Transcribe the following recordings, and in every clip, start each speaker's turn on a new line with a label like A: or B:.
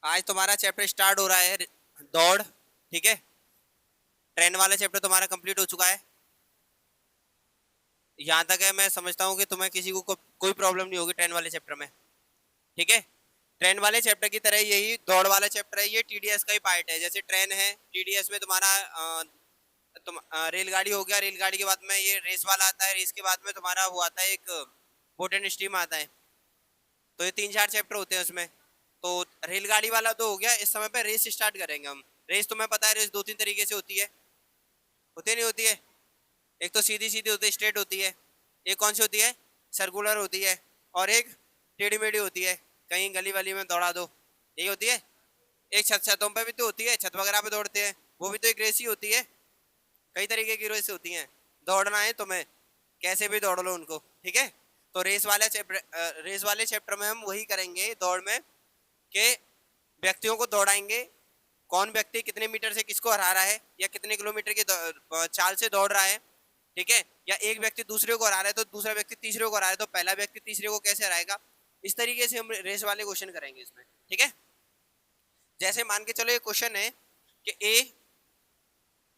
A: आज तुम्हारा chapter start हो रहा है दौड़, ठीक है। ट्रेन वाला चैप्टर तुम्हारा कंप्लीट हो चुका है। यहाँ तक है, मैं समझता हूँ कि तुम्हें किसी को कोई प्रॉब्लम नहीं होगी ट्रेन वाले चैप्टर में, ठीक है। ट्रेन वाले चैप्टर की तरह यही दौड़ वाला चैप्टर है, ये टीडीएस का ही पार्ट है। जैसे ट्रेन है, टीडीएस में तुम्हारा रेलगाड़ी हो गया, रेलगाड़ी के बाद में ये रेस वाला आता है, रेस के बाद में तुम्हारा वो आता है एक बोट एंड स्टीम आता है। तो ये 3-4 चैप्टर होते हैं उसमें। तो रेलगाड़ी वाला तो हो गया। इस समय पे रेस स्टार्ट करेंगे हम। रेस तुम्हें पता है, रेस 2-3 तरीके से होती है, होती नहीं होती है। एक तो सीधी सीधी होती है, स्ट्रेट होती है। एक कौन सी होती है? सर्कुलर होती है। और एक टेढ़ी मेढ़ी होती है, कहीं गली वली में दौड़ा दो, यही होती है। एक छत छतों पे भी तो होती है, छत वगैरह पे दौड़ते हैं, वो भी तो एक रेस ही होती है। कई तरीके की रेस होती हैं। दौड़ना है तुम्हें, कैसे भी दौड़ लो उनको, ठीक है। तो रेस वाले चैप्टर में हम वही करेंगे दौड़ में, कि व्यक्तियों को दौड़ाएंगे। कौन व्यक्ति कितने मीटर से किसको हरा रहा है, या कितने किलोमीटर की चाल से दौड़ रहा है, ठीक है। या एक व्यक्ति दूसरे को हरा रहा है तो दूसरा व्यक्ति तीसरे को हरा रहा है, तो पहला व्यक्ति तीसरे को कैसे हराएगा। इस तरीके से हम रेस वाले क्वेश्चन करेंगे इसमें, ठीक है। जैसे मान के चलो, एक क्वेश्चन है कि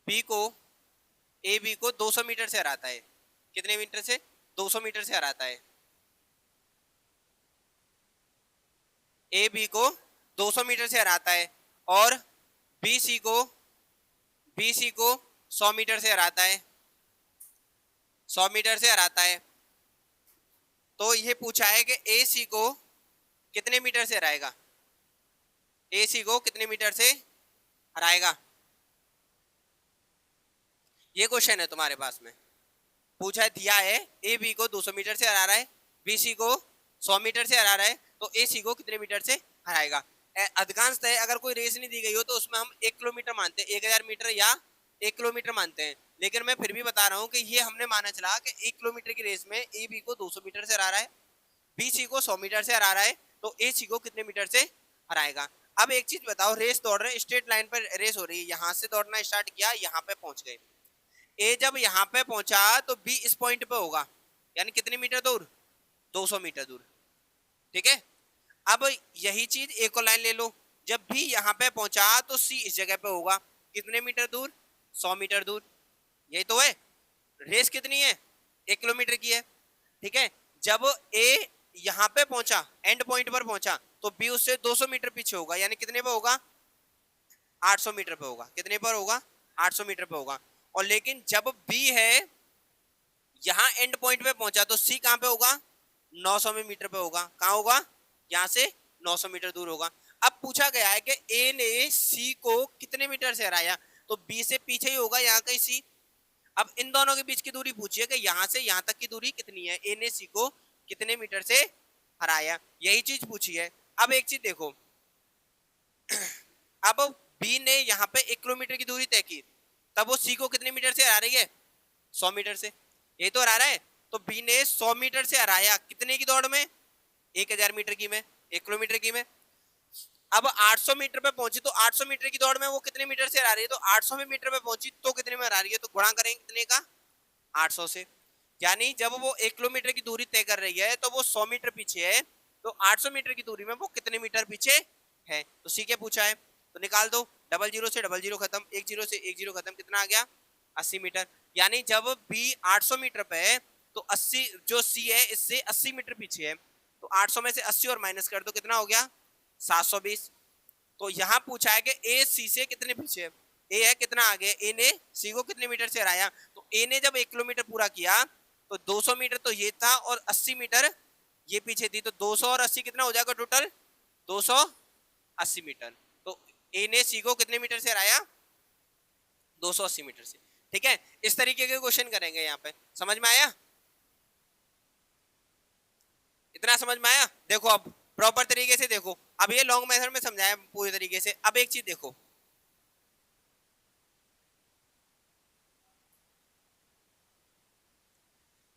A: बी को ए बी को 200 मीटर से हराता है। कितने मीटर से? 200 मीटर से हराता है। ए बी को 200 मीटर से हराता है, और बी सी को 100 मीटर से हराता है। 100 मीटर से हराता है। तो ये पूछा है कि ए सी को कितने मीटर से हराएगा। ए सी को कितने मीटर से हराएगा, ये क्वेश्चन है तुम्हारे पास में। पूछा है, दिया है ए बी को 200 मीटर से हरा रहा है, बी सी को 100 मीटर से हरा रहा है, तो ए सी को कितने मीटर से हराएगा। अधिकांशतः अगर कोई रेस नहीं दी गई हो तो उसमें हम 1 किलोमीटर मानते हैं, 1000 मीटर या 1 किलोमीटर मानते हैं। लेकिन मैं फिर भी बता रहा हूँ कि ये हमने माना चला कि 1 किलोमीटर की रेस में ए बी को 200 मीटर से हरा रहा है, बी सी को 100 मीटर से हरा रहा है, तो ए सी को कितने मीटर से हराएगा। अब एक चीज बताओ, रेस दौड़ रहे, स्ट्रेट लाइन पर रेस हो रही है, यहाँ से दौड़ना स्टार्ट किया, यहाँ पे पहुंच गए। ए जब यहाँ पे पहुंचा तो बी इस पॉइंट पे होगा, यानी कितने मीटर दूर? 200 मीटर दूर, ठीक है। अब यही चीज ए को लाइन ले लो, जब भी यहाँ पे पहुंचा तो सी इस जगह पे होगा, कितने मीटर दूर? 100 मीटर दूर। यही तो है। रेस कितनी है? 1 किलोमीटर की है, ठीक है। जब ए यहाँ पे पहुंचा, एंड पॉइंट पर पहुंचा, तो बी उससे 200 मीटर पीछे होगा, यानी कितने पे होगा? 800 मीटर पे होगा। कितने पर होगा? 800 मीटर पे होगा। और लेकिन जब बी है यहाँ एंड पॉइंट पे पहुंचा, तो सी कहां पे होगा? 900 मीटर पे होगा। कहां होगा? यहाँ से 900 मीटर दूर होगा। अब पूछा गया है कि ए ने सी को कितने मीटर से हराया, तो बी से पीछे ही होगा यहाँ कहीं सी। अब इन दोनों के बीच की दूरी पूछिए कि यहाँ से यहाँ तक की दूरी कितनी है, ए ने सी को कितने मीटर से हराया, यही चीज पूछी है। अब एक चीज देखो, अब बी ने यहाँ पे 1 किलोमीटर की दूरी तय की, तब वो सी को कितने मीटर से हरा रही है? 100 मीटर से। यही तो हरा रहा है। तो बी ने 100 मीटर से हराया, कितने की दौड़ में? 1000 मीटर की में, 1 किलोमीटर की में। अब 800 मीटर पे पहुंची, तो 800 मीटर की दौड़ में वो कितने मीटर से हरा रही है? तो 800 मीटर पे पहुंची तो कितने में हरा रही है? तो गुणा करेंगे कितने का? 800 से। यानी जब वो 1 किलोमीटर की दूरी तय कर रही है तो वो 100 मीटर पीछे है, तो 800 मीटर की दूरी में वो कितने मीटर पीछे है। तो सी के पूछा है, तो निकाल दो। डबल जीरो से डबल जीरो खत्म, एक जीरो से एक जीरो खत्म, कितना आ गया? 80 मीटर। यानी जब बी 800 मीटर पे है तो 80, जो सी है इससे 80 मीटर पीछे है, तो 800 में से 80 और माइनस कर दो, कितना हो गया? 720। तो यहाँ पूछा है कि ए सी से कितने पीछे है। ए है कितना आगे, ए ने सी को कितने मीटर से हराया, तो ए ने जब 1 किलोमीटर पूरा किया तो 200 मीटर तो ये था और 80 मीटर ये पीछे थी, तो 200 और 80 कितना हो जाएगा टोटल? 280 मीटर। तो ए ने सी को कितने मीटर से हराया? 280 मीटर से, ठीक है। इस तरीके के क्वेश्चन करेंगे यहाँ पे। समझ में आया? इतना समझ में आया? देखो अब प्रॉपर तरीके से देखो, अब ये लॉन्ग मेथड में समझाया पूरी तरीके से। अब एक चीज देखो,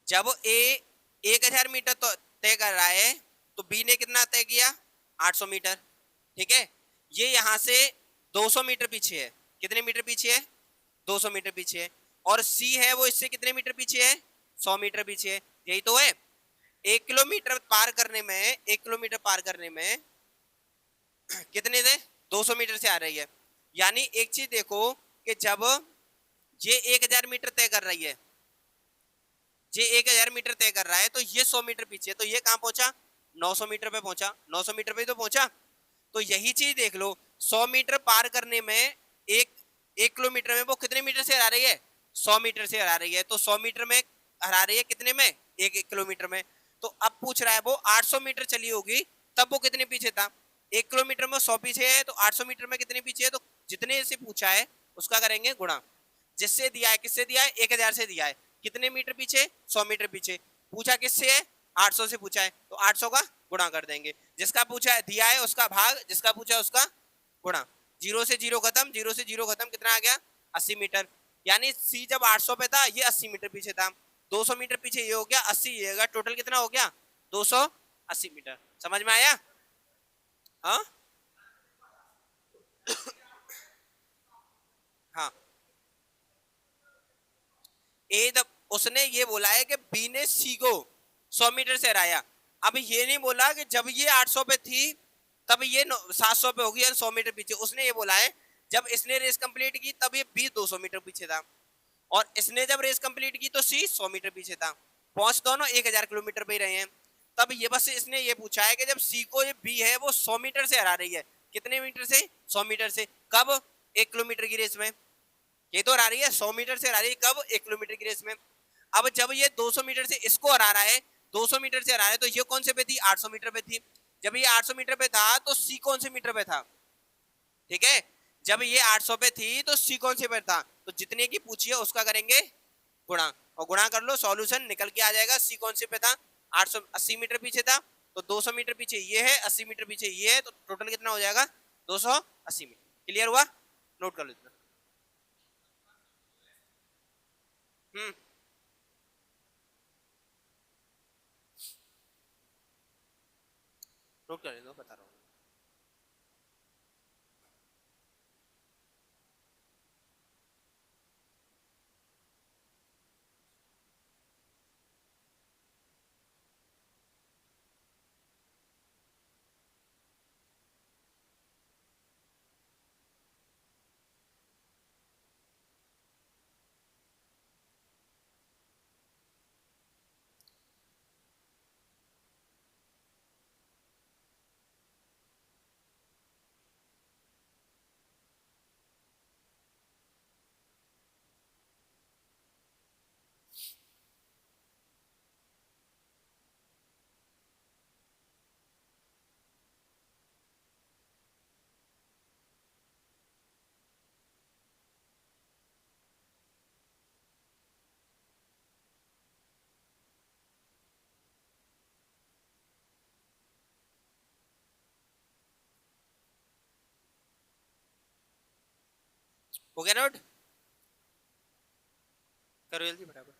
A: जब ए 1000 मीटर तो तय कर रहा है, तो बी ने कितना तय किया? 800 मीटर, ठीक है। ये यहां से 200 मीटर पीछे है, कितने मीटर पीछे है? 200 मीटर पीछे है। और सी है वो इससे कितने मीटर पीछे है? 100 मीटर पीछे है। यही तो है। 1 किलोमीटर पार करने में, 1 किलोमीटर पार करने में कितने से 200 मीटर से आ रही है। यानी एक चीज देखो कि जब ये 1000 मीटर तय कर रही है, ये 1000 मीटर तय कर रहा है, तो ये 100 मीटर पीछे, तो ये कहां पहुंचा, 900 मीटर पे पहुंचा, 900 मीटर पे तो पहुंचा। तो यही चीज देख लो, 100 मीटर पार करने में एक 1 किलोमीटर में वो कितने मीटर से हरा रही है, 100 मीटर से हरा रही है। तो 100 मीटर में हरा रही है कितने में, एक किलोमीटर में। तो अब पूछ रहा है वो 800 मीटर चली होगी, तब वो कितने पीछे था, 1 किलोमीटर में 100 पीछे है, तो 800 मीटर में कितने पीछे है। तो जितने से पूछा है उसका करेंगे गुणा, जिससे दिया है, किससे दिया है, 1000 से दिया है, कितने मीटर पीछे, 100 मीटर पीछे। पूछा किससे है, 800 से पूछा है, तो 800 का गुणा कर देंगे। जिसका पूछा है दिया है उसका भाग, जिसका पूछा है उसका गुणा। 0 से 0 खत्म, 0 से 0 खत्म, कितना आ गया, 80 मीटर। यानी सी जब 800 पे था, ये 80 मीटर पीछे था। 200 मीटर पीछे ये हो गया, 80 ये होगा, टोटल कितना हो गया, 280 मीटर। समझ में आया। हाँ हाँ, उसने ये बोला है कि बी ने सी को 100 मीटर से हराया। अब ये नहीं बोला कि जब ये 800 पे थी तब ये 700 पे होगी, 100 मीटर पीछे। उसने ये बोला है जब इसने रेस कंप्लीट की तब ये बी 200 मीटर पीछे था, और इसने जब रेस कंप्लीट की तो सी 100 मीटर पीछे था। पहुंच दोनों 1000 किलोमीटर पे ही रहे हैं। तब ये बस इसने ये पूछा है कि जब सी को ये बी है वो 100 मीटर से हरा रही है, कितने मीटर से, 100 मीटर से, कब, 1 किलोमीटर की रेस में। ये तो हरा रही है 100 मीटर से, हरा रही है कब, 1 किलोमीटर की रेस में। अब जब ये 200 मीटर से इसको हरा रहा है, 200 मीटर से हरा रहा है, तो ये कौन से पे थी, 800 मीटर पे थी। जब ये 800 मीटर पे था तो सी कौन से मीटर पे था, ठीक है। जब ये 800 पे थी तो सी कौन से पे था, तो जितने की पूछी है उसका करेंगे गुणा, और गुणा कर लो, सॉल्यूशन निकल के आ जाएगा। सी कौन से पे था, 880 मीटर पीछे था, तो 200 मीटर पीछे ये है, 80 मीटर पीछे ये है, तो टोटल कितना हो जाएगा, 280 मीटर। क्लियर हुआ, नोट कर लो इतना। हम्म, नोट कर लो, बता रहा हूँ। हो गया नोट, करो जल्दी फटाफट।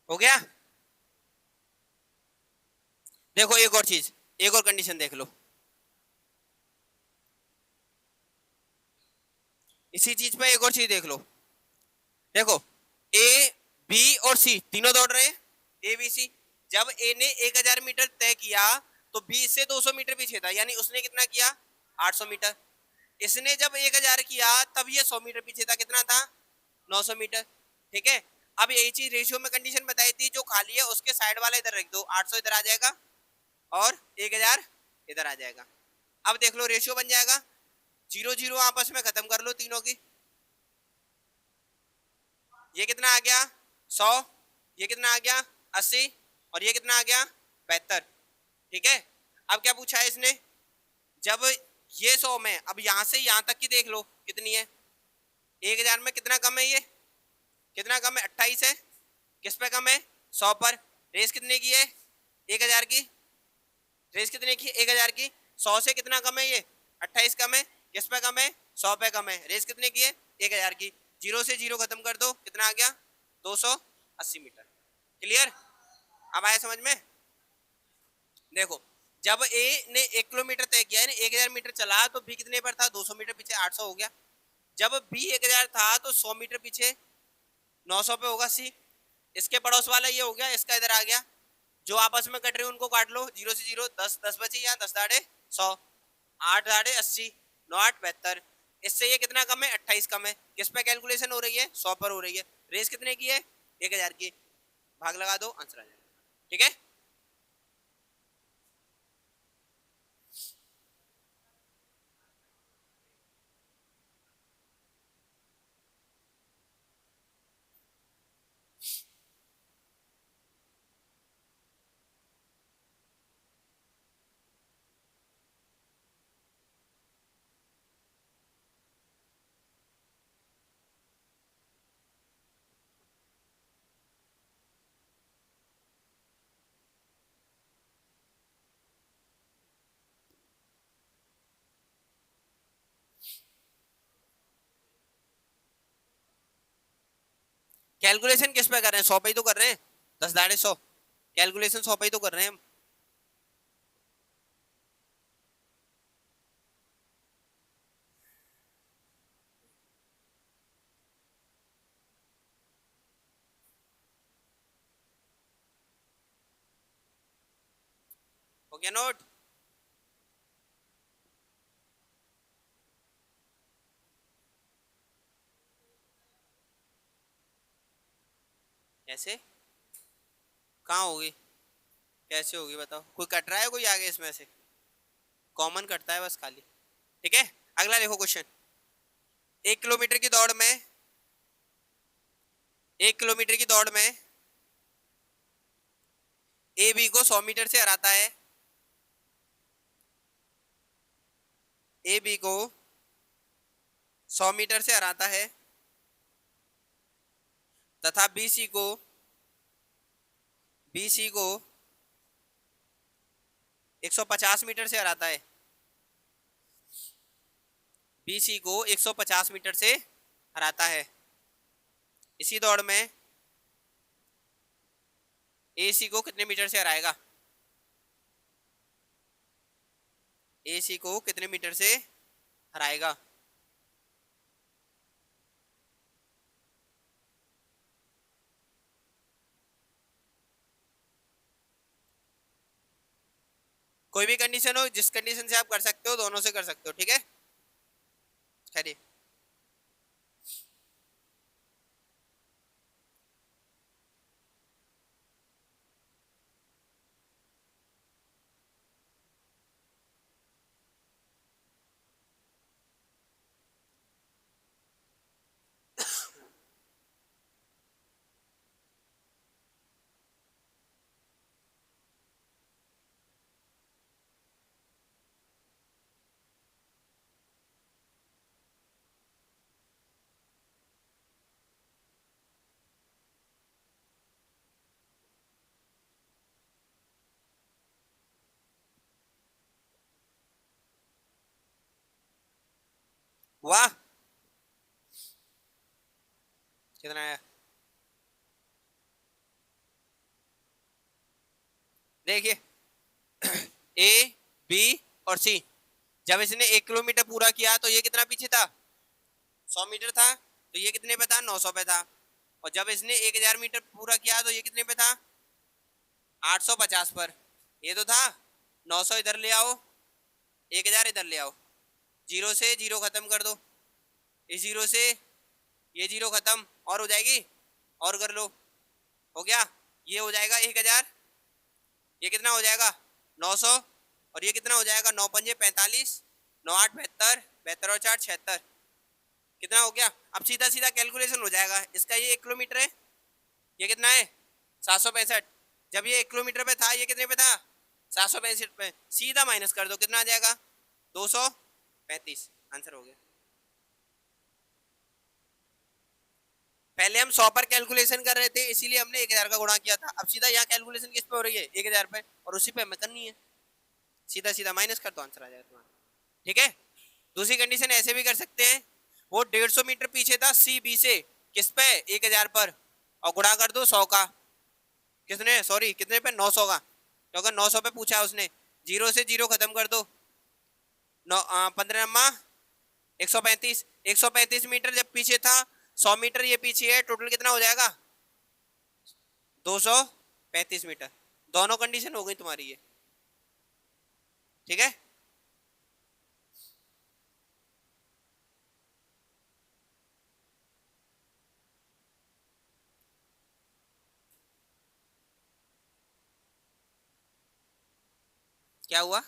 A: हो गया। देखो एक और चीज, एक और कंडीशन देख लो, इसी चीज पे एक और चीज देख लो। देखो ए बी और सी तीनों दौड़ रहे हैं, ए बी सी। जब ए ने 1000 मीटर तय किया तो बी से 200 मीटर पीछे था, यानी उसने कितना किया, 800 मीटर। इसने जब 1000 किया तब ये 100 मीटर पीछे था, कितना था, 900 मीटर। ठीक है। अब यही चीज रेशियो में कंडीशन बताई थी, जो खाली है उसके साइड वाला इधर रख दो, 800 इधर आ जाएगा और 1000 इधर आ जाएगा। अब देख लो रेशियो बन जाएगा, 0 0 आपस में खत्म कर लो तीनों की। ये कितना आ गया, 100, ये कितना आ गया, 80, और ये कितना आ गया, 72। ठीक है। अब क्या पूछा है इसने, जब ये 100 में, अब यहां से यहां तक की देख लो कितनी है, 1000 में कितना कम है, ये कितना कम है, 28 है। किस पे कम है, 100 पर। रेस कितने की है, 1000 की। रेस कितने की, 1000 की। 100 से कितना कम है, ये 28 कम है। किस पे कम है, 100 पे कम है। रेस कितने की है, 1000 की। जीरो से जीरो खत्म कर दो, कितना आ गया, 280 मीटर। क्लियर, अब आया समझ में। देखो जब ए ने 1 किलोमीटर तय किया है, 1000 मीटर चला, तो बी कितने पर था, 200 मीटर पीछे, 800 हो गया। जब बी 1000 था तो 100 मीटर पीछे 900 पे होगा सी। इसके पड़ोस वाला ये हो गया, इसका इधर आ गया। जो आपस में कट रहे हैं उनको काट लो, जीरो से जीरो, 10 10 बचे, यहाँ 10 दाड़े 100, 8 दाड़े 80, 9 8 72। इससे ये कितना कम है, 28 कम है। किस पे कैलकुलेशन हो रही है, 100 पर हो रही है। रेस कितने की है, 1000 की। भाग लगा दो, आंसर आ जाएगा। ठीक है, कैलकुलेशन किस पे कर रहे हैं, 100 पे ही तो कर रहे हैं, 10 दाड़े 100। कैलकुलेशन 100 पे ही तो कर रहे हैं हम। हो गया नोट। ऐसे कहाँ होगी, कैसे होगी बताओ, कोई कट रहा है कोई आगे इसमें से, कॉमन कटता है बस खाली। ठीक है, अगला देखो क्वेश्चन। 1 किलोमीटर की दौड़ में, 1 किलोमीटर की दौड़ में ए बी को 100 मीटर से हराता है। ए बी को 100 मीटर से हराता है तथा बी सी को 150 मीटर से हराता है। बी सी को 150 मीटर से हराता है। इसी दौड़ में ए सी को कितने मीटर से हराएगा, ए सी को कितने मीटर से हराएगा। कोई भी कंडीशन हो, जिस कंडीशन से आप कर सकते हो दोनों से कर सकते हो। ठीक है, खैर वाह, कितना आया। देखिए ए बी और सी, जब इसने 1 किलोमीटर पूरा किया तो ये कितना पीछे था, 100 मीटर था। तो ये कितने पे था, 900 पे था। और जब इसने 1000 मीटर पूरा किया तो ये कितने पे था, 850 पर। ये तो था 900, इधर ले आओ, 1000 इधर ले आओ, जीरो से जीरो खत्म कर दो, इस जीरो से ये जीरो खत्म, और हो जाएगी, और कर लो, हो गया। ये हो जाएगा 1000, ये कितना हो जाएगा 900, और ये कितना हो जाएगा 9 पंजे 45, 9 8 72, 72 और 4 76, कितना हो गया। अब सीधा सीधा कैलकुलेशन हो जाएगा इसका। ये 1 किलोमीटर है, ये कितना है 765। जब ये 1 किलोमीटर पे था, ये कितने पे था 765 पे। सीधा माइनस कर दो, कितना आ जाएगा 235। आंसर हो गया। पहले हम 100 पर कैलकुलेशन कर रहे थे, इसीलिए हमने 1000 का गुणा किया था। अब सीधा यहाँ कैलकुलेशन किस पे हो रही है, 1000 पे, और उसी पे हमें करनी है। सीधा सीधा माइनस कर दो, आंसर आ जाएगा तुम्हारा। ठीक है। दूसरी कंडीशन ऐसे भी कर सकते हैं, वो 150 मीटर पीछे था सी बी से, किस पे, 1000 पर, और गुणा कर दो 100 का, कितने, सॉरी कितने पे, 900 का, क्योंकि 900 पे पूछा उसने। जीरो से जीरो खत्म कर दो, 15 135, 135 मीटर जब पीछे था, 100 मीटर ये पीछे है, टोटल कितना हो जाएगा, 235 मीटर। दोनों कंडीशन हो गई तुम्हारी ये। ठीक है। क्या हुआ,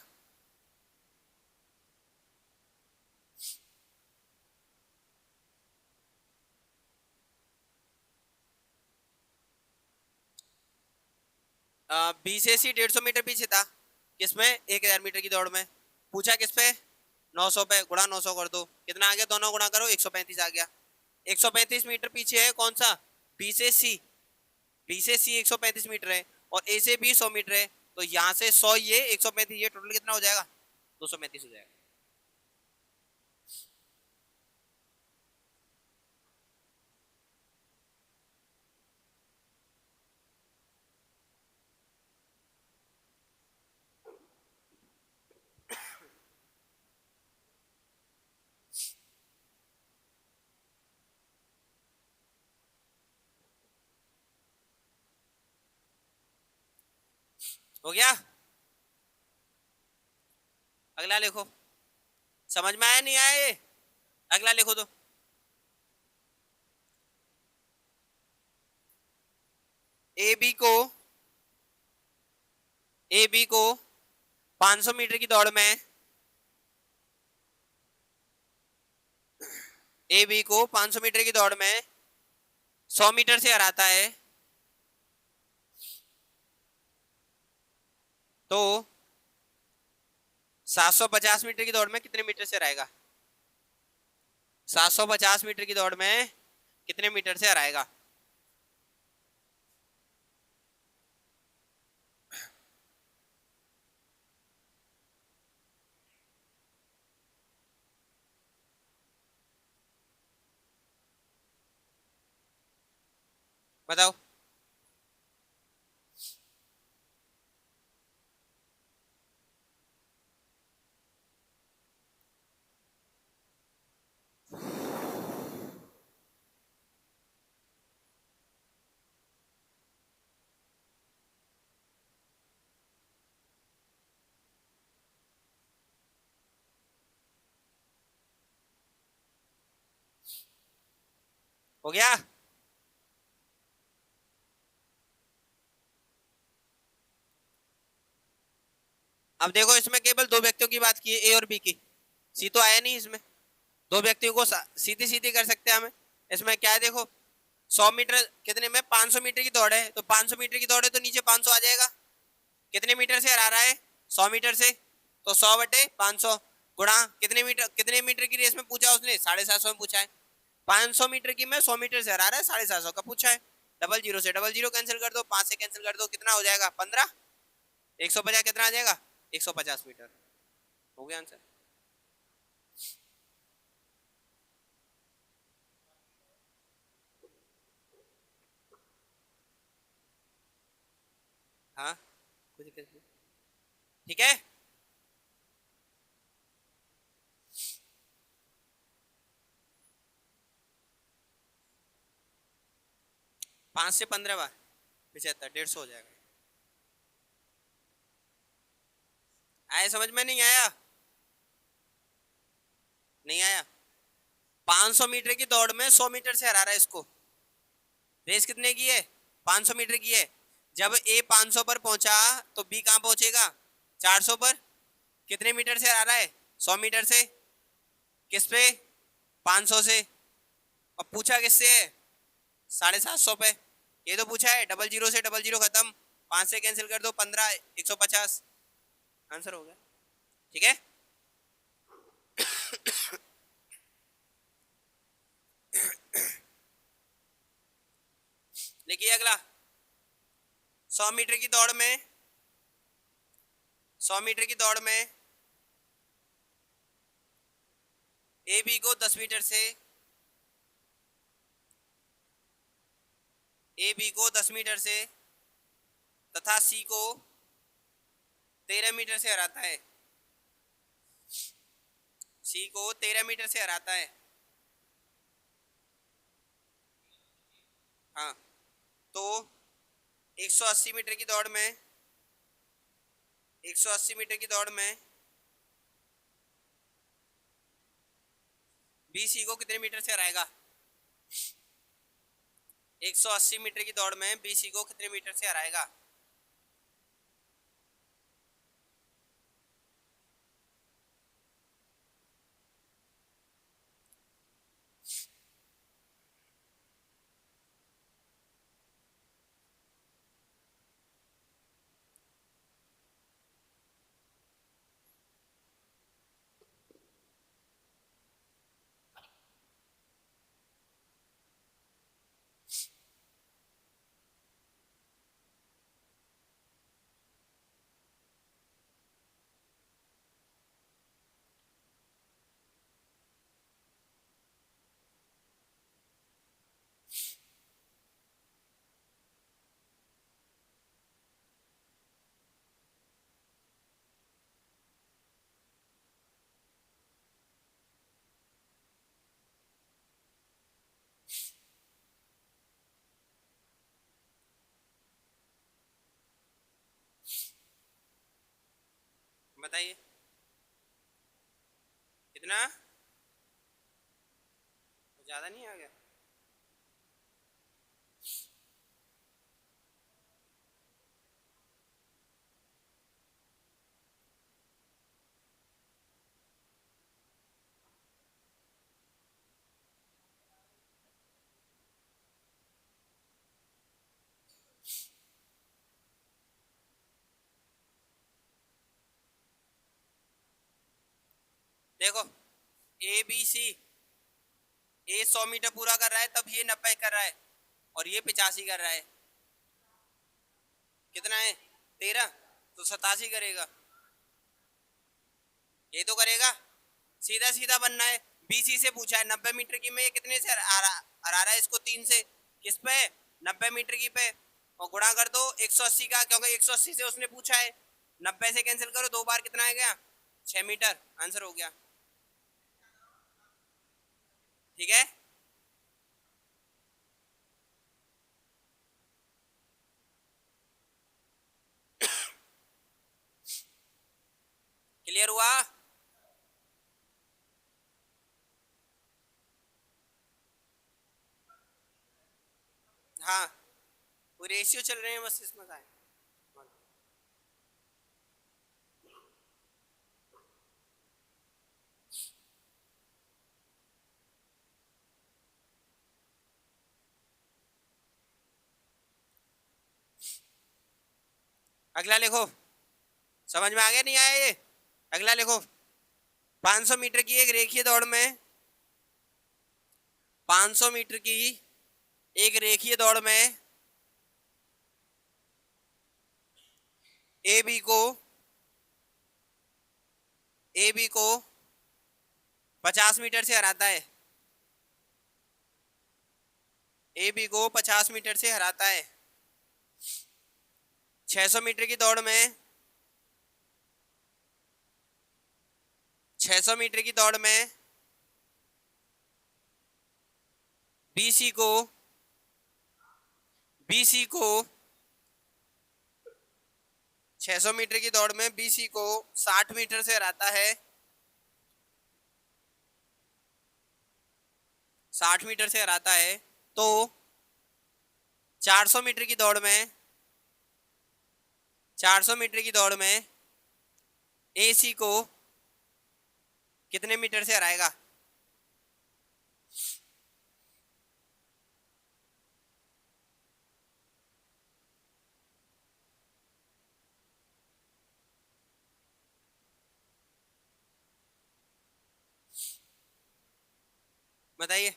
A: बी से सी 150 मीटर पीछे था, किसमें, 1000 मीटर की दौड़ में। पूछा किस पे, 900 पे, गुणा 900 कर दो, कितना आ गया, दोनों गुणा करो, 135 आ गया। 135 मीटर पीछे है कौन सा, बी से सी। बी से सी 135 मीटर है, और ए से बी 100 मीटर है, तो यहाँ से 100 ये 135 ये, टोटल कितना हो जाएगा, 235 हो जाएगा। हो गया। अगला लिखो, समझ में आया नहीं आया ये, अगला लिखो तो। ए बी को 500 मीटर की दौड़ में, ए बी को 500 मीटर की दौड़ में 100 मीटर से हराता है, तो 750 मीटर की दौड़ में कितने मीटर से हराएगा, 750 मीटर की दौड़ में कितने मीटर से हराएगा। बताओ। हो गया। अब देखो, इसमें केवल दो व्यक्तियों की बात की है, ए और बी की, सी तो आया नहीं इसमें। दो व्यक्तियों को सीधी सीधी कर सकते हैं हमें। इसमें क्या है देखो, 100 मीटर कितने में, 500 मीटर की दौड़ है, तो 500 मीटर की दौड़ है तो नीचे 500 आ जाएगा। कितने मीटर से हरा रहा है, 100 मीटर से, तो 100 बटे 500 गुणा कितने मीटर की रेस में पूछा उसने, 750 में पूछा है। 500 मीटर की में 100 मीटर से हरा रहा है, 750 का पूछा है। डबल जीरो से डबल जीरो कैंसिल कर दो, 5 से कैंसिल कर दो, कितना हो जाएगा, 15। 150 कितना आ जाएगा, 150 मीटर। हो गया आंसर। हाँ, कोई दिक्कत नहीं। ठीक है। 5 से 15 बार 75, 150 हो जाएगा। आया समझ में, नहीं आया, नहीं आया। 500 मीटर की दौड़ में 100 मीटर से हरा रहा है इसको। रेस कितने की है, 500 मीटर की है। जब ए 500 पर पहुंचा तो बी कहां पहुंचेगा, 400 पर। कितने मीटर से हरा रहा है, 100 मीटर से, किस पे, 500 से। और पूछा किससे है, 750 पे। ये तो पूछा है, डबल जीरो से डबल जीरो खत्म, 5 से कैंसिल कर दो, 15, 150, आंसर हो गया। ठीक है। देखिए अगला, 100 मीटर की दौड़ में 100 मीटर की दौड़ में ए बी को 10 मीटर से ए बी को 10 मीटर से तथा सी को 13 मीटर से हराता है। सी को 13 मीटर से हराता है। हाँ, तो 180 मीटर की दौड़ में 180 मीटर की दौड़ में बी सी को कितने मीटर से हराएगा? 180 मीटर की दौड़ में बी सी को कितने मीटर से हराएगा? बताइए कितना? ज्यादा नहीं आ गया? देखो, A B C, A 100 metre पूरा कर रहा है तब ये 90 कर रहा है और ये 85 कर रहा है। कितना है? 13, तो 87 करेगा। ये तो करेगा, सीधा सीधा बनना है। बीसी से पूछा है 90 मीटर की में ये कितने से हरा रहा है इसको? 3 से। किस पे? 90 मीटर की पे। और गुणा कर दो 180 का, क्योंकि 180 से उसने पूछा है। 90 से कैंसिल करो, 2 बार कितना आ गया? 6 मीटर। आंसर हो गया। ठीक है, क्लियर हुआ? हाँ, वो रेशियो चल रहे हैं बस, इसमें था। अगला लिखो। समझ में आ गया नहीं आया ये? अगला लिखो। 500 मीटर की एक रेखीय दौड़ में 500 मीटर की एक रेखीय दौड़ में ए बी को 50 मीटर से हराता है। ए बी को 50 मीटर से हराता है। 600 मीटर की दौड़ में 600 मीटर की दौड़ में बीसी को बीसी को 600 मीटर की दौड़ में बीसी को 60 मीटर से हराता है। 60 मीटर से हराता है, तो 400 मीटर की दौड़ में 400 मीटर की दौड़ में एसी को कितने मीटर से हराएगा? बताइए।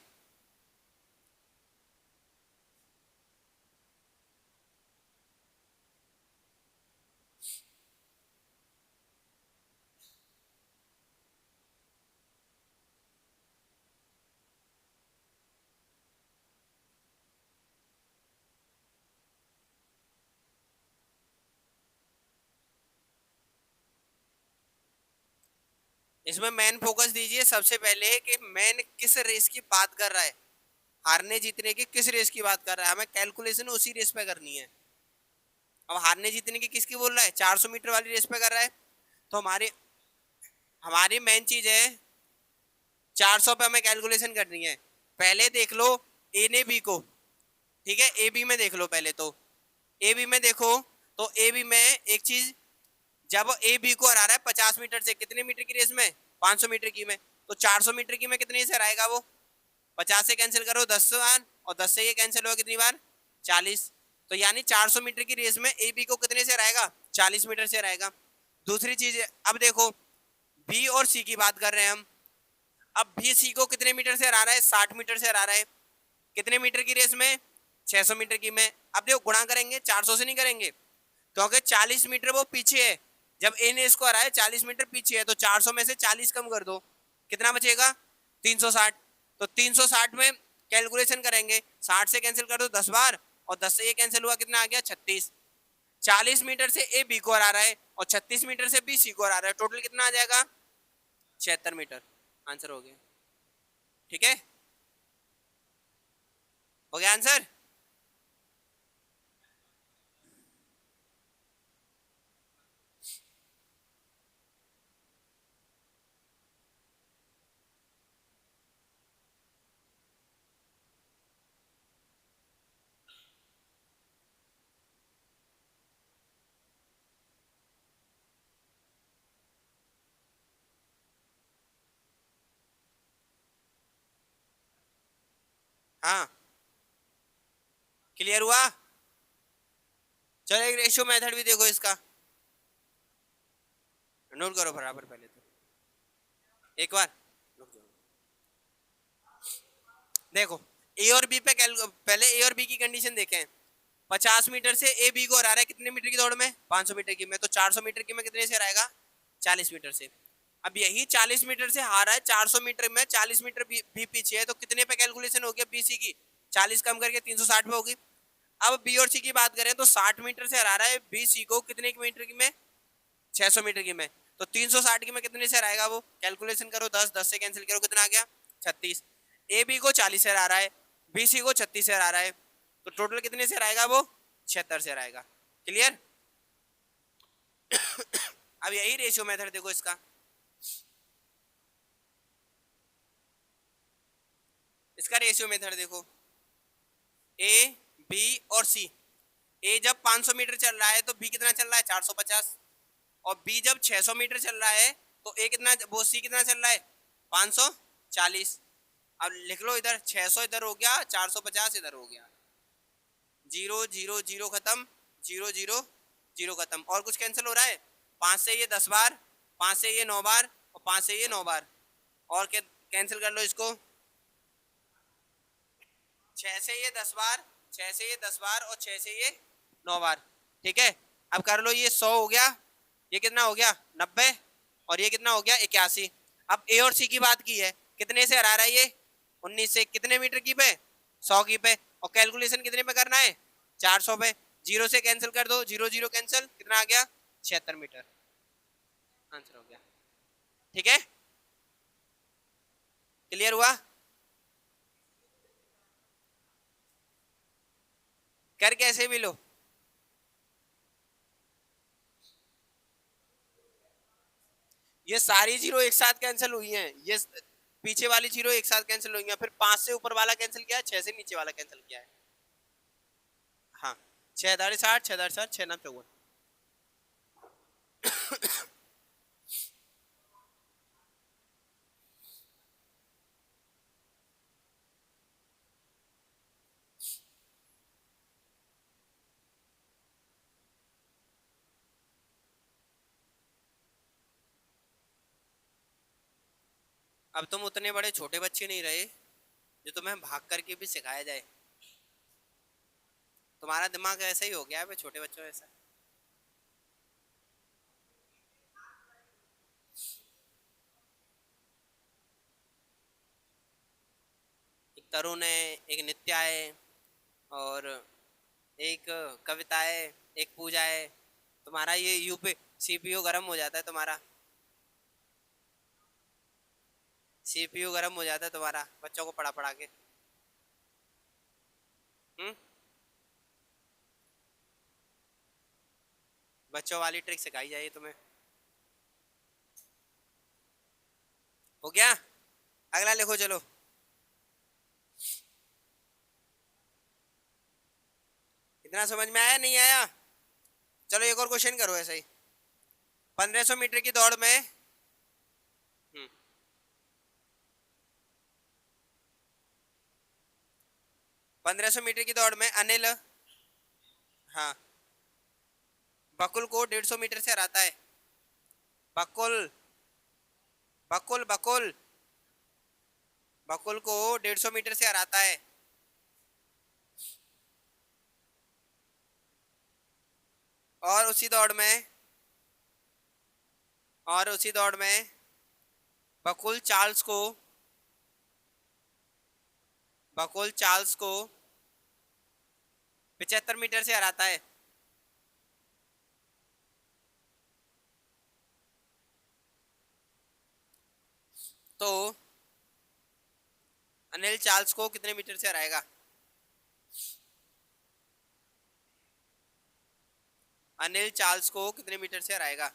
A: इसमें मेन फोकस दीजिए सबसे पहले कि मेन किस रेस की बात कर रहा है, हारने जीतने की किस रेस की बात कर रहा है, हमें कैलकुलेशन उसी रेस पे करनी है। अब हारने जीतने की किसकी बोल रहा है, 400 मीटर वाली रेस पे कर रहा है, तो हमारी हमारी मेन चीज है 400 पे हमें कैलकुलेशन करनी है। पहले देख लो ए ने बी को, ठीक है, ए बी में देख लो पहले तो, ए बी में देखो तो ए बी में एक चीज, जब ए बी को हरा रहा है 50 मीटर से, कितने मीटर की रेस में, 500 मीटर की में, तो 400 मीटर की में कितने से हराएगा वो, 50 से कैंसिल करो 10 बार, और 10 से ये कैंसिल होगा कितनी बार, 40। तो यानी 400 मीटर की रेस में ए बी को कितने से हराएगा, 40 मीटर से हराएगा। दूसरी चीज अब देखो बी और सी की बात कर रहे हैं हम, अब भी सी को कितने मीटर से हरा रहा है, 60 मीटर से हरा रहा है, कितने मीटर की रेस में, 600 मीटर की में। अब देखो गुणा करेंगे 400 से नहीं करेंगे, क्योंकि 40 मीटर वो पीछे है, जब ए ने इसको हराया 40 मीटर पीछे है, तो 400 में से 40 कम कर दो, कितना बचेगा, 360। तो 360 में कैलकुलेशन करेंगे, 60 से कैंसिल कर दो 10 बार, और 10 से ये कैंसिल हुआ, कितना आ गया 36। 40 मीटर से ए बी को हरा रहा है और 36 मीटर से बी सी को हरा रहा है, टोटल कितना आ जाएगा, 76 मीटर। आंसर हो गया, ठीक है, हो गया आंसर। हाँ क्लियर हुआ। चलो एक रेशियो मेथड भी देखो इसका, नोट करो बराबर पहले तो एक बार, रुक जाओ। देखो ए और बी पे पहले ए और बी की कंडीशन देखें, 50 मीटर से ए बी को हरा रहा है कितने मीटर की दौड़ में, 500 मीटर की में, तो 400 मीटर की में कितने से हराएगा, 40 मीटर से। अब यही 40 मीटर से हारा है, 400 मीटर में 40 मीटर भी पीछे है, तो कितने पे कैलकुलेशन हो गया बी सी की, 40 कम करके 360 पे होगी। अब बी और सी की बात करें तो 60 मीटर से हरा रहा है बी सी को कितने मीटर की में, 600 मीटर की में, तो 360 की में कितने से हराएगा वो, कैलकुलेशन करो, 10 10 से कैंसिल करो, कितना आ गया 36। ए बी को 40 से हरा रहा है, बी सी को 36 से हरा रहा है, तो टोटल कितने से हराएगा वो, 76 से हराएगा। क्लियर। अब यही रेशियो मेथड देखो इसका, इसका रेशियो मेथड देखो, ए बी और सी। ए जब 500 मीटर चल रहा है तो बी कितना चल रहा है, 450, और बी जब 600 मीटर चल रहा है तो ए कितना, वो सी कितना चल रहा है, 540। अब लिख लो इधर 600 इधर हो गया, 450 इधर हो गया, जीरो जीरो जीरो खत्म, जीरो जीरो जीरो खत्म, और कुछ कैंसिल हो रहा है, 5 से ये 10 बार, 5 से ये 9 बार, और 5 से ये 9 बार, और कैंसिल कर लो इसको, 6 से ये 10 बार, 6 से ये 10 बार, और 6 से ये 9 बार, ठीक है। अब कर लो, ये 100 हो गया, ये कितना हो गया 90, और ये कितना हो गया 81। अब ए और सी की बात की है, कितने से हरा रहा है ये, 19 से, कितने मीटर की पे, 100 की पे, और कैलकुलेशन कितने पे करना है, 400 पे, जीरो से कैंसिल कर दो, जीरो जीरो कैंसिल, कितना आ गया 76 मीटर। आंसर हो गया, ठीक है, क्लियर हुआ। कर कैसे भी लो, ये सारी जीरो एक साथ कैंसिल हुई हैं, ये पीछे वाली जीरो एक साथ कैंसिल हुई हैं, फिर 5 से ऊपर वाला कैंसिल किया है, 6 से नीचे वाला कैंसिल किया है। हाँ, 6 दाढ़ी 60, 6 दाढ़ी 60, 6 नाम 54। अब तुम उतने बड़े छोटे बच्चे नहीं रहे जो तुम्हें भाग करके भी सिखाया जाए, तुम्हारा दिमाग ऐसा ही हो गया है छोटे बच्चों ऐसा। एक तरुण है, एक नित्या है, और एक कविता है, एक पूजा है, तुम्हारा ये यूपी सीपीयू गर्म हो जाता है तुम्हारा। सीपीयू गर्म हो जाता है तुम्हारा बच्चों को पढ़ा पढ़ा के। बच्चों वाली ट्रिक सिखाई जाए तुम्हें। हो गया, अगला लिखो चलो। इतना समझ में आया नहीं आया? चलो एक और क्वेश्चन करो ऐसा ही। 1500 मीटर की दौड़ में 1500 मीटर की दौड़ में अनिल, हाँ, बकुल को 150 मीटर से हराता है। बकुल बकुल बकुल बकुल को 150 मीटर से हराता है। और उसी दौड़ में बकुल चार्ल्स को 75 मीटर से हराता है। तो अनिल चार्ल्स को कितने मीटर से हराएगा? अनिल चार्ल्स को कितने मीटर से हराएगा?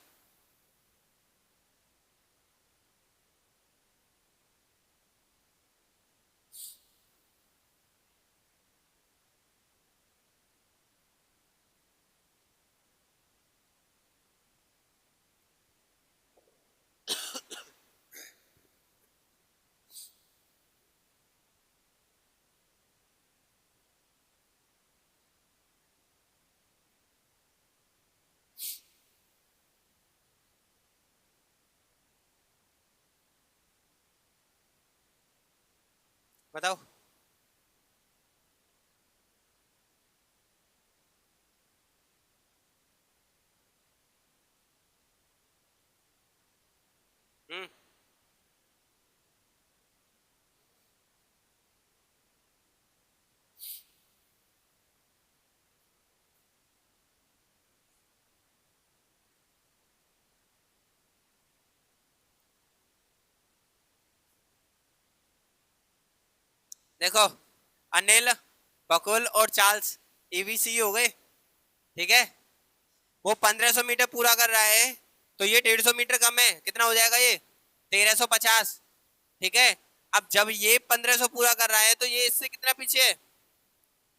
A: बताओ। हम्म देखो, अनिल, बकुल और चार्ल्स एबीसी हो गए, ठीक है। वो 1500 मीटर पूरा कर रहा है, तो ये 150 मीटर कम है, कितना हो जाएगा ये? 1350, ठीक है। अब जब ये 1500 पूरा कर रहा है तो ये इससे कितना पीछे है?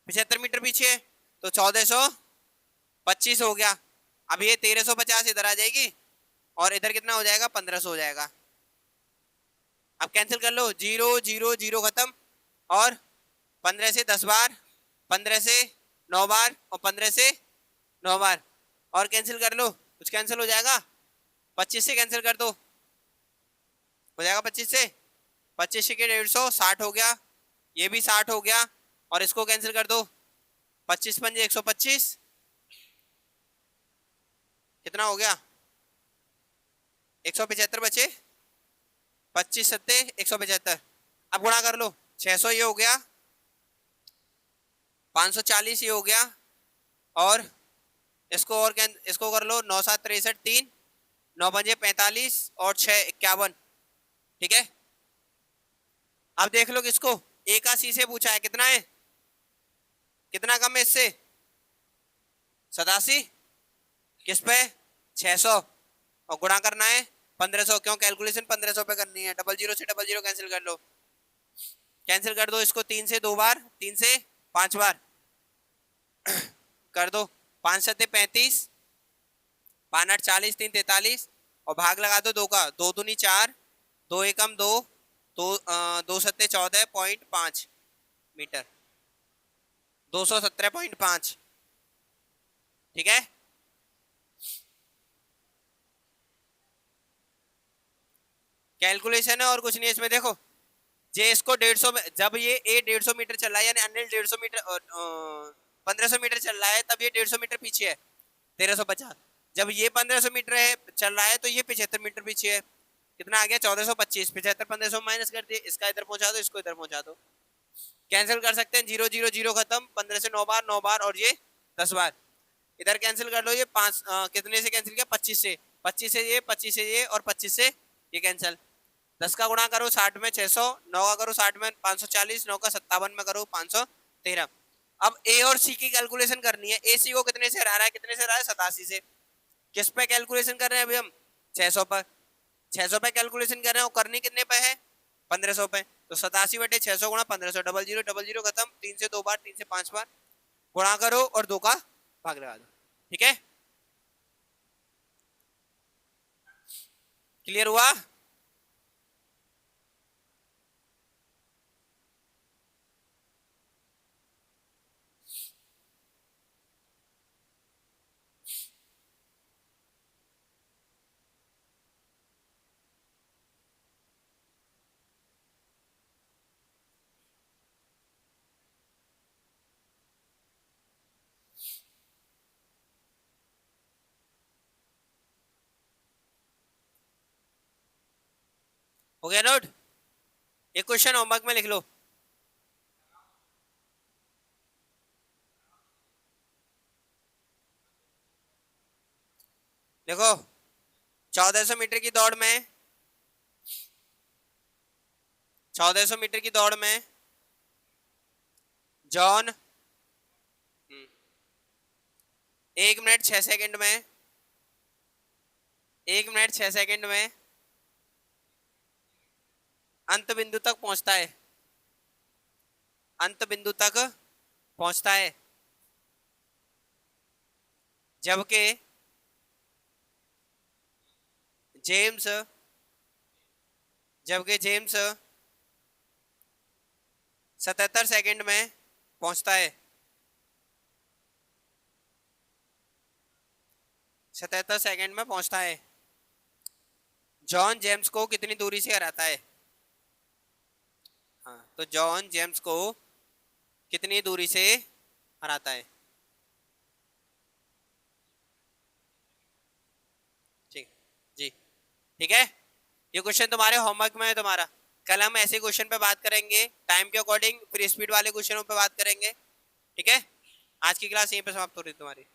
A: 75 मीटर पीछे है, तो 1425 हो गया। अब ये 1350 इधर आ जाएगी और इधर कितना हो जाएगा? 1500 हो जाएगा। अब कैंसिल कर लो, 0 0 0 खत्म, और 15 से 10 बार, 15 से 9 बार और 15 से 9 बार, और कैंसिल कर लो, कुछ कैंसिल हो जाएगा। 25 से कैंसिल कर दो, हो जाएगा 25 से। 25 के 150, 60 हो गया, ये भी 60 हो गया, और इसको कैंसिल कर दो। 25 पंजे 125, कितना हो गया? 175 बचे, 25 सत्ते 175। अब गुणा कर लो, 600 ये हो गया, 540 ये हो गया, और इसको कर लो, 9 7 63 3, 9 पंजे 45 और 6 51, ठीक है। अब देख लो किसको, ए का सी से पूछा है, कितना है, कितना कम है इससे? 87, किस पे? 600, और गुणा करना है 1500, क्यों? कैलकुलेशन 1500 पे करनी है। 00 से 00 कैंसिल कर लो, कैंसिल कर दो इसको, 3 से 2 बार, 3 से 5 बार कर दो, 5 सत्ते 35, 5 8 40, 3 43, और भाग लगा दो 2 का, 2 दूनी 4, 2 एकम 2, 2 सत्ते 14.5 मीटर, 217.5, ठीक है। कैलकुलेशन है और कुछ नहीं इसमें। देखो, जे इसको 150 में, जब ये ए 150 मीटर चल रहा है, यानी अनिल 150 मीटर 1500 मीटर चल रहा है, तब ये 150 मीटर पीछे है, 1350। जब ये 1500 मीटर है चल रहा है, तो ये 75 मीटर पीछे है, कितना आ गया? 1425। 75 1500 माइनस कर दिए, इसका इधर पहुंचा दो, इसको इधर पहुंचा दो, कैंसिल कर सकते हैं। 0 0 0 खत्म, 15 से 9 बार, 9 बार, और ये 10 बार, इधर कैंसिल कर लो। ये 5 कितने से कैंसिल किया? 25 से, 25 से ये, 25 से ये, और 25 से ये कैंसिल, 10 का गुणा करो 60 में 600, 9 का करो 60 में 540, 9 का 57 में करो 513। अब ए और सी की कैलकुलेशन करनी है। ए सी को कितने से हरा रहा है, कितने से हरा है, 87 से। किस पे कैलकुलेशन कर रहे हैं अभी हम, 600 पर। 600 पे कैलकुलेशन कर रहे हैं और करनी कितने पे है, 1500 पे। तो 87 बटे 600 गुणा 1500, डबल जीरो खत्म, 3 से 2 बार, 3 से 5 बार गुणा करो और 2 का भाग लगा दो। ठीक है, क्लियर हुआ? हो गया नोट? एक क्वेश्चन होमवर्क में लिख लो। देखो 1400 मीटर की दौड़ में, 1400 मीटर की दौड़ में जॉन 1 मिनट 6 सेकंड में, 1 मिनट 6 सेकंड में अंत बिंदु तक पहुंचता है, अंत बिंदु तक पहुंचता है। जबकि जेम्स, जबकि जेम्स 77 सेकंड में पहुंचता है, 77 सेकंड में पहुंचता है। जॉन जेम्स को कितनी दूरी से हराता है? हाँ, तो जॉन जेम्स को कितनी दूरी से हराता है? ठीक जी, ठीक है। ये क्वेश्चन तुम्हारे होमवर्क में है तुम्हारा। कल हम ऐसे क्वेश्चन पे बात करेंगे टाइम के अकॉर्डिंग, फिर स्पीड वाले क्वेश्चनों पे बात करेंगे। ठीक है, आज की क्लास यहीं पे समाप्त हो रही है तुम्हारी।